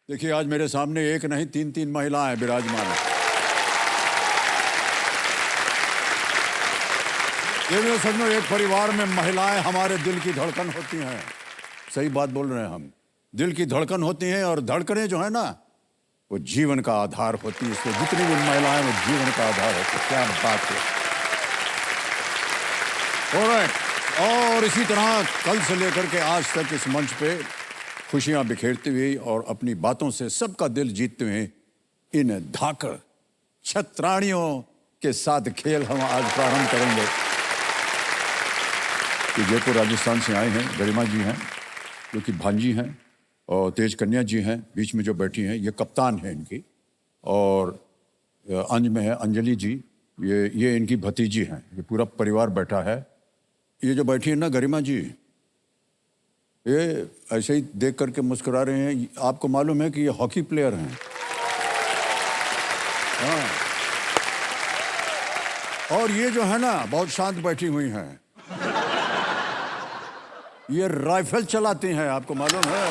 देखिए आज मेरे सामने एक नहीं तीन तीन महिलाएं विराजमान हैं। ये मैं समझो एक परिवार में महिलाएं हमारे दिल की धड़कन होती हैं। सही बात बोल रहे हैं हम, दिल की धड़कन होती हैं और धड़कनें जो है ना वो जीवन का आधार होती है। इसलिए जितनी भी महिलाएं वो जीवन का आधार होती है। क्या बात है। ऑलराइट, और इसी तरह कल से लेकर के आज तक इस मंच पे खुशियां बिखेरते हुए और अपनी बातों से सबका दिल जीतते हुए इन धाकड़ छत्राणियों के साथ खेल हम आज प्रारंभ करेंगे। ये जयपुर राजस्थान से आए हैं, गरिमा जी हैं जो कि भांजी हैं और तेज कन्या जी हैं बीच में जो बैठी हैं, ये कप्तान है इनकी, और अंज में है अंजलि जी, ये इनकी भतीजी हैं। ये पूरा परिवार बैठा है। ये जो बैठी है ना गरिमा जी, ये ऐसे ही देख करके मुस्कुरा रहे हैं। आपको मालूम है कि ये हॉकी प्लेयर हैं। हाँ, और ये जो है ना बहुत शांत बैठी हुई हैं, ये राइफल चलाती हैं, आपको मालूम है।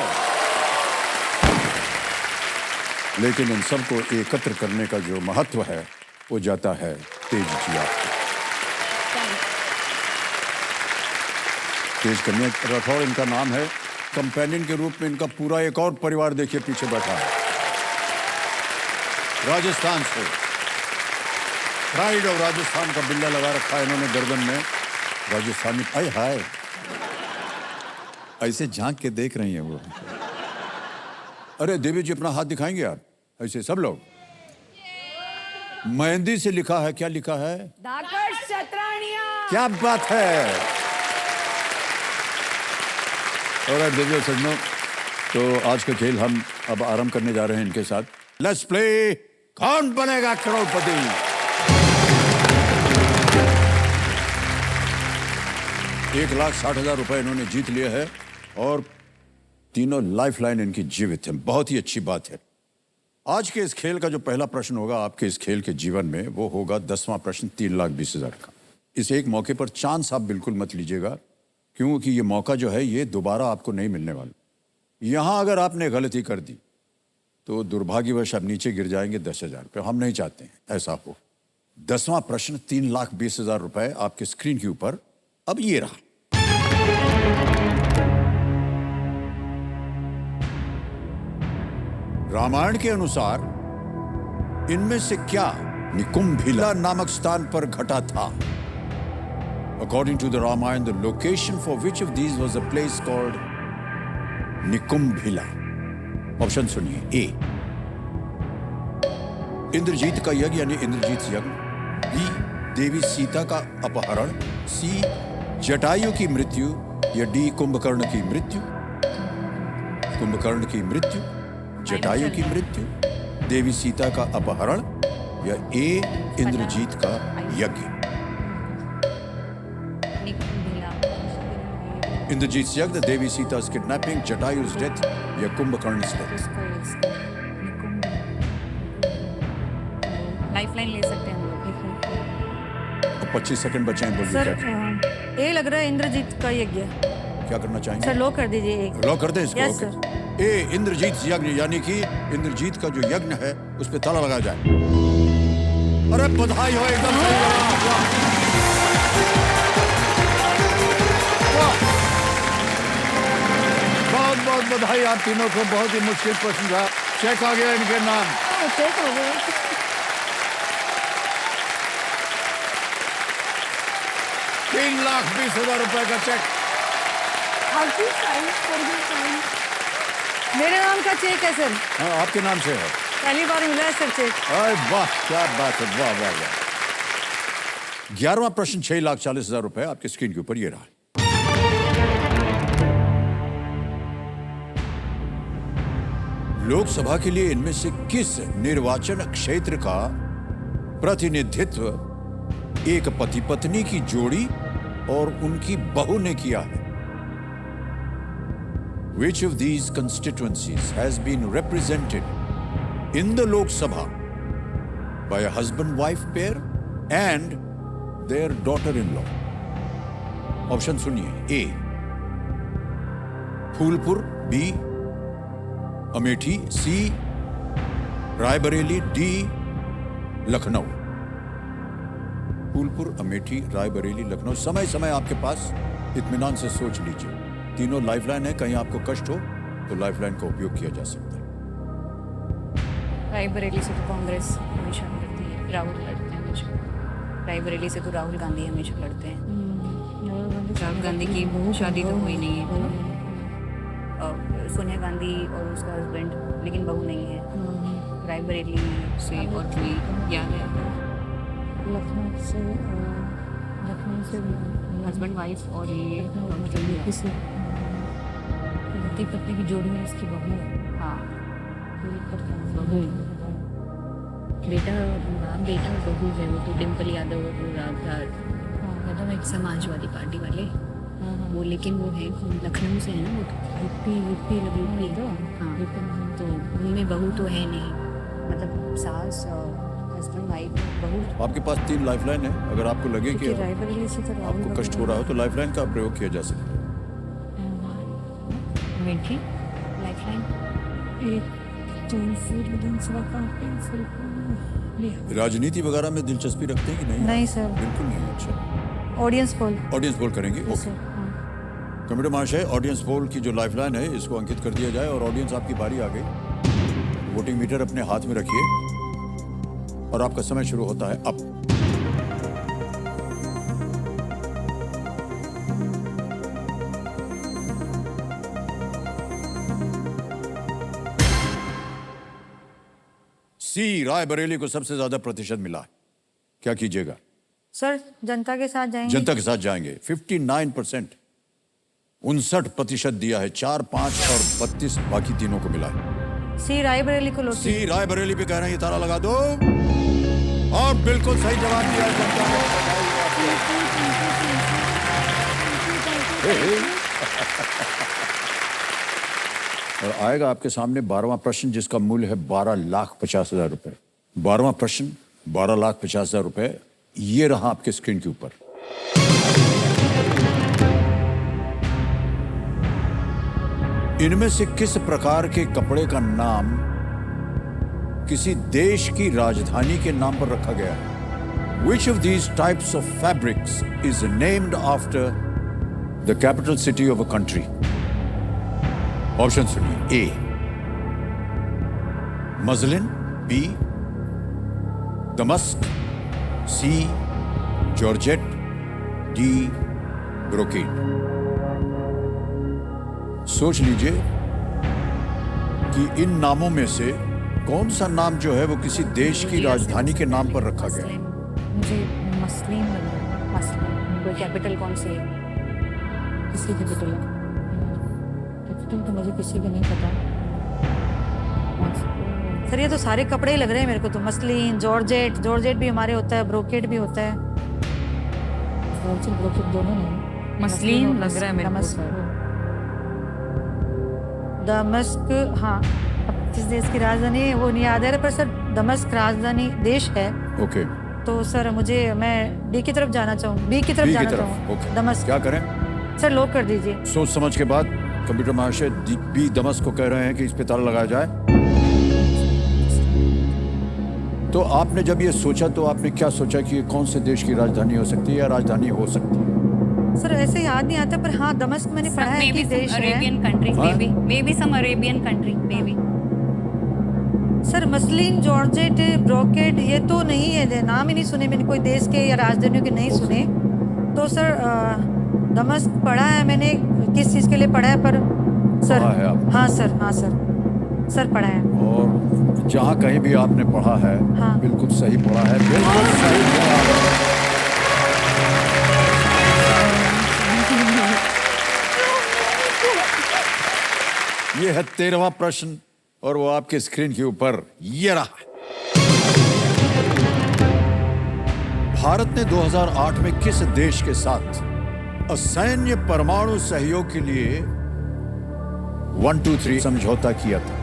लेकिन इन सबको एकत्र करने का जो महत्व है वो जाता है तेज जी आपको। तेज कन्या राठौड़ इनका नाम है। कंपेनियन के रूप में इनका पूरा एक और परिवार देखिए पीछे बैठा है, राजस्थान से। प्राइड ऑफ राजस्थान का बिल्ला लगा रखा है इन्होंने गर्दन में, राजस्थानी। आय हाय, ऐसे झांक के देख रही हैं वो। अरे देवी जी अपना हाथ दिखाएंगे आप, ऐसे सब लोग। मेहंदी से लिखा है, क्या लिखा है? धाकड़ छत्राणियां। क्या बात है। और देवियों सज्जनों, तो आज का खेल हम अब आरंभ करने जा रहे हैं इनके साथ। लेट्स प्ले कौन बनेगा करोड़पति। 1,60,000 रुपए इन्होंने जीत लिया है और तीनों लाइफलाइन इनकी जीवित है। बहुत ही अच्छी बात है। आज के इस खेल का जो पहला प्रश्न होगा आपके इस खेल के जीवन में, वो होगा 10वां प्रश्न 3,20,000 का। इस एक मौके पर चांस आप बिल्कुल मत लीजिएगा, क्योंकि ये मौका जो है ये दोबारा आपको नहीं मिलने वाला। यहां अगर आपने गलती कर दी तो दुर्भाग्यवश आप नीचे गिर जाएंगे 10,000 पे। हम नहीं चाहते हैं ऐसा हो। 10वां प्रश्न 3,20,000 रुपए आपके स्क्रीन के ऊपर अब ये रहा। रामायण के अनुसार इनमें से क्या निकुंभिला नामक स्थान पर घटा था? According to the Ramayana, the location for which of these was a place called Nikumbhila? Option सुनिए। ए इंद्रजीत का यज्ञ यानी इंद्रजीत यज्ञ, बी देवी सीता का अपहरण, सी जटायु की मृत्यु, या डी कुंभकर्ण की मृत्यु। कुंभकर्ण की मृत्यु, जटायु की मृत्यु, देवी सीता का अपहरण, या ए इंद्रजीत का यज्ञ। इंद्रजीत यज्ञ, देवी सीता's kidnapping, जटायु's death, या कुंभकर्ण's death। लाइफलाइन ले सकते हैं हम लोग। अब 25 सेकंड बचे हैं, बोलिए सर क्या ये लग रहा है इंद्रजीत का यज्ञ। क्या करना चाहेंगे? सर लॉक कर दीजिए एक। लॉक कर दें इसको? Yes okay. ए इंद्रजीत यज्ञ यानी कि इंद्रजीत का जो यज्ञ है उस पर ताला लगाया जाए। अरे बधाई हो, एकदम सही जवाब। बहुत बहुत बधाई आप तीनों को। बहुत ही मुश्किल प्रश्न था। चेक आ गया इनके नाम। चेक हो गया। 3,20,000 रुपए का चेक। मेरे नाम का चेक है सर। हाँ, आपके नाम से है। पहली बार मिला है सर चेक। अरे वाह, क्या बात है, वाह वाह वाह। 11वां प्रश्न 6,40,000 रुपए आपके स्क्रीन के ऊपर ये रहा। लोकसभा के लिए इनमें से किस निर्वाचन क्षेत्र का प्रतिनिधित्व एक पति पत्नी की जोड़ी और उनकी बहू ने किया है? Which of these constituencies has been represented in the Lok Sabha by a husband-wife pair and their daughter-in-law? Option सुनिए। ए फूलपुर, बी अमेठी, सी रायबरेली, डी लखनऊ। फूलपुर, अमेठी, रायबरेली, लखनऊ। समय समय आपके पास इत्मीनान से सोच लीजिए। तीनों लाइफलाइन है, कहीं आपको कष्ट हो तो लाइफलाइन का उपयोग किया जा सकता है। रायबरेली से तो कांग्रेस हमेशा लड़ती है, राहुल लड़ते हैं हमेशा। रायबरेली से तो राहुल गांधी हमेशा लड़ते हैं। राहुल गांधी की शादी तो हुई नहीं है, और सोनिया गांधी और उसका हस्बैंड, लेकिन बहू नहीं है। रायबरेली से और कोई याद है? लखनऊ से हस्बैंड वाइफ और ये किसी पति पत्नी की जोड़ी में इसकी बहू है। हाँ, बहू बेटा बेटा और बहू है वो तो, डिम्पल यादव और वो यादव एक समाजवादी पार्टी वाले वो, लेकिन वो है लखनऊ से है ना, वो तो यूपी लगी तो हाँ, तो उनमें बहू तो है नहीं, मतलब सास हस्बैंड वाइफ बहू। आपके पास 3 लाइफलाइन है। अगर आपको लगे कि रायबरेली से तो राहुल आपको कष्ट हो रहा हो तो लाइफलाइन का प्रयोग किया जा सकता है। मीठी लाइफलाइन एक तो विधानसभा का राजनीति वगैरह में दिलचस्पी रखते हैं कि नहीं? नहीं सर, बिल्कुल नहीं। अच्छा, ऑडियंस पोल। ऑडियंस पोल करेंगे। Yes, ओके sir, हाँ। कंप्यूटर महाशय, ऑडियंस पोल की जो लाइफलाइन है इसको अंकित कर दिया जाए और ऑडियंस आपकी बारी आ गई। वोटिंग मीटर अपने हाथ में रखिए और आपका समय शुरू होता है अब। सी रायबरेली को सबसे ज्यादा प्रतिशत मिला है, क्या कीजिएगा? सर जनता के साथ जाएंगे। जनता के साथ जाएंगे। 59%, 59% दिया है। 4, 5 और 32 बाकी तीनों को मिला है। सी रायबरेली को लो। सी रायबरेली पे कह रहे हैं, ये ताला लगा दो। और बिल्कुल सही जवाब दिया है जनता ने। और आएगा आपके सामने 12वां प्रश्न, जिसका मूल्य है 12,50,000 रुपए। 12वां प्रश्न 12,50,000 रुपए। ये रहा आपके स्क्रीन के ऊपर। इनमें से किस प्रकार के कपड़े का नाम किसी देश की राजधानी के नाम पर रखा गया है? Which of these types of fabrics is named after the capital city of a country? Option सुनिए। ए मजलिन, बी दमस्क, सी जॉर्जेट, डी ब्रोकेड। सोच लीजिए कि इन नामों में से कौन सा नाम जो है वो किसी देश की राजधानी के नाम पर रखा गया है? मुझे मसलिन लग रहा है। मसलन कोई कैपिटल कौन सी है? किसकी कैपिटल है? कैपिटल तो मुझे किसी का नहीं पता। सर ये तो सारे कपड़े ही लग रहे हैं मेरे को तो। मसलिन, जॉर्जेट, जॉर्जेट भी हमारे होता है, ब्रोकेड भी होता है। जॉर्जेट ब्रोकेड दोनों नहीं। मसलिन लग रहा है मेरे को दमस्क, सर। दमस्क, हाँ। अब किस देश की राजधानी है वो नहीं याद है, पर सर दमस्क राजधानी देश है। ओके, तो सर मैं डी की तरफ जाना चाहूँ, बी की तरफ बी की जाना तरफ। चाहूँ। Okay, damask. क्या करें? सर लॉक कर दीजिए। सोच समझ के बाद कंप्यूटर महाशय बी दमस्क को कह रहे हैं कि इस पे ताला लगाया जाए। तो आपने जब ये सोचा तो आपने क्या सोचा कि ये कौन से देश की राजधानी हो सकती है या राजधानी हो सकती है? सर ऐसे याद नहीं आता, पर हाँ दमस्क मैंने पढ़ा है कि देश है। Arabian country, may be some Arabian country, may be. Sir muslin, georgette, brocade ये तो नहीं है, नाम ही नहीं सुने मैंने कोई देश के या राजधानियों के नहीं सुने। तो सर दमस्क पढ़ा है मैंने, किस चीज़ के लिए पढ़ा है पर सर। पढ़ा है आप? हाँ सर पढ़ा है। और जहाँ कहीं भी आपने पढ़ा है, हाँ। बिल्कुल सही पढ़ा है, बिल्कुल सही पढ़ा है। ये है 13वां प्रश्न और वो आपके स्क्रीन के ऊपर ये रहा। भारत ने 2008 में किस देश के साथ असैन्य परमाणु सहयोग के लिए 123 समझौता किया था?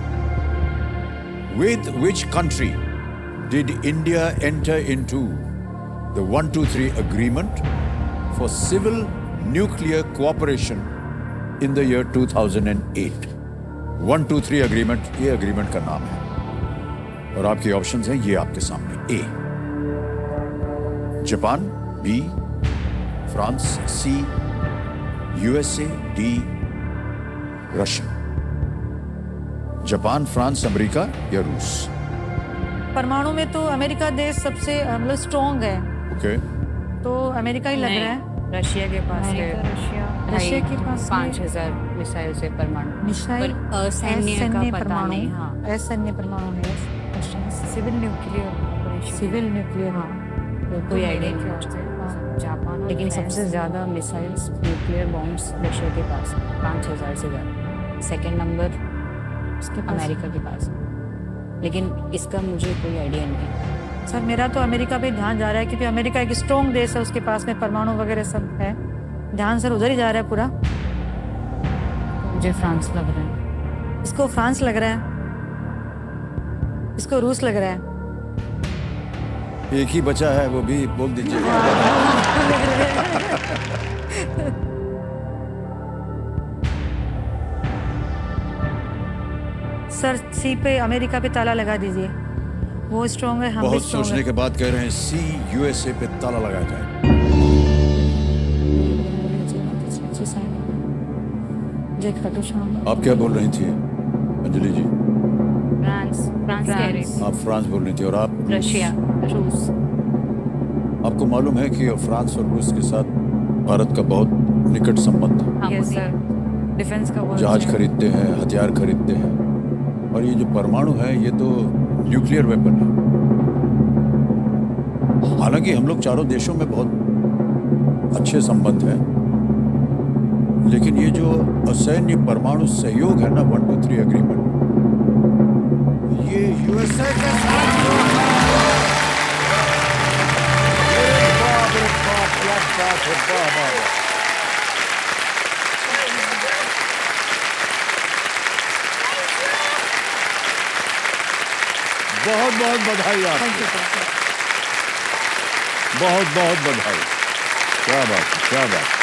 With which country did India enter into the 123 agreement for civil nuclear cooperation in the year 2008? 1 2 3 agreement, ये एग्रीमेंट का नाम है। और आपके ऑप्शंस हैं ये आपके सामने। A Japan, B France, C USA, D Russia. Japan, France, America या रूस? परमाणु में तो अमेरिका देश सबसे मतलब स्ट्रॉन्ग है, ओके, तो अमेरिका ही लग रहा है। रशिया के पास है रशिया के पास 5,000 मिसाइल से परमाणु मिसाइल, पर असैन्य का पता नहीं। हाँ, असैन्य परमाणु है। Civil nuclear operation, civil nuclear, हाँ कोई आइडिया नहीं मुझे। जापान, लेकिन सबसे ज़्यादा मिसाइल्स न्यूक्लियर बॉम्ब्स रशिया के पास 5,000 से ज़्यादा। सेकेंड नंबर उसके पास अमेरिका के पास, लेकिन इसका मुझे कोई आइडिया नहीं है। सर मेरा तो अमेरिका पे ध्यान जा रहा है क्योंकि अमेरिका एक स्ट्रॉन्ग देश है, उसके पास में परमाणु वगैरह सब है। ध्यान सर उधर ही जा रहा है पूरा। मुझे फ्रांस लग रहा है। इसको फ्रांस लग रहा है, इसको रूस लग रहा है। एक ही बचा है, वो भी बोल दीजिएगा। सर सी पे अमेरिका पे ताला लगा दीजिए, वो स्ट्रॉन्ग है, हम भी बहुत स्ट्रॉन्ग सोचने है। के बाद कह रहे हैं सी यूएसए पे ताला लगाया जाए। जय खाटू श्याम। आप क्या बोल रही थी अंजलि जी? फ्रांस कह रही थी। आप फ्रांस बोल रही थी और आप रशिया, रूस। आपको मालूम है कि फ्रांस और रूस के साथ भारत का बहुत निकट संबंध है। हाँ, यस मुझे सर, डिफेंस का वो जहाज खरीदते हैं, हथियार खरीदते हैं, और ये जो परमाणु है ये तो न्यूक्लियर वेपन है। हालांकि हम लोग चारों देशों में बहुत अच्छे संबंध हैं, लेकिन ये जो असैन्य परमाणु सहयोग है ना, 1 2 3 एग्रीमेंट, ये यूएसए के साथ हुआ है। अरे बाप रे बाप, क्या बात है, वाह, वाह, वाह। बहुत बहुत बधाई आपको, बहुत बहुत बधाई। क्या बात है, क्या बात है।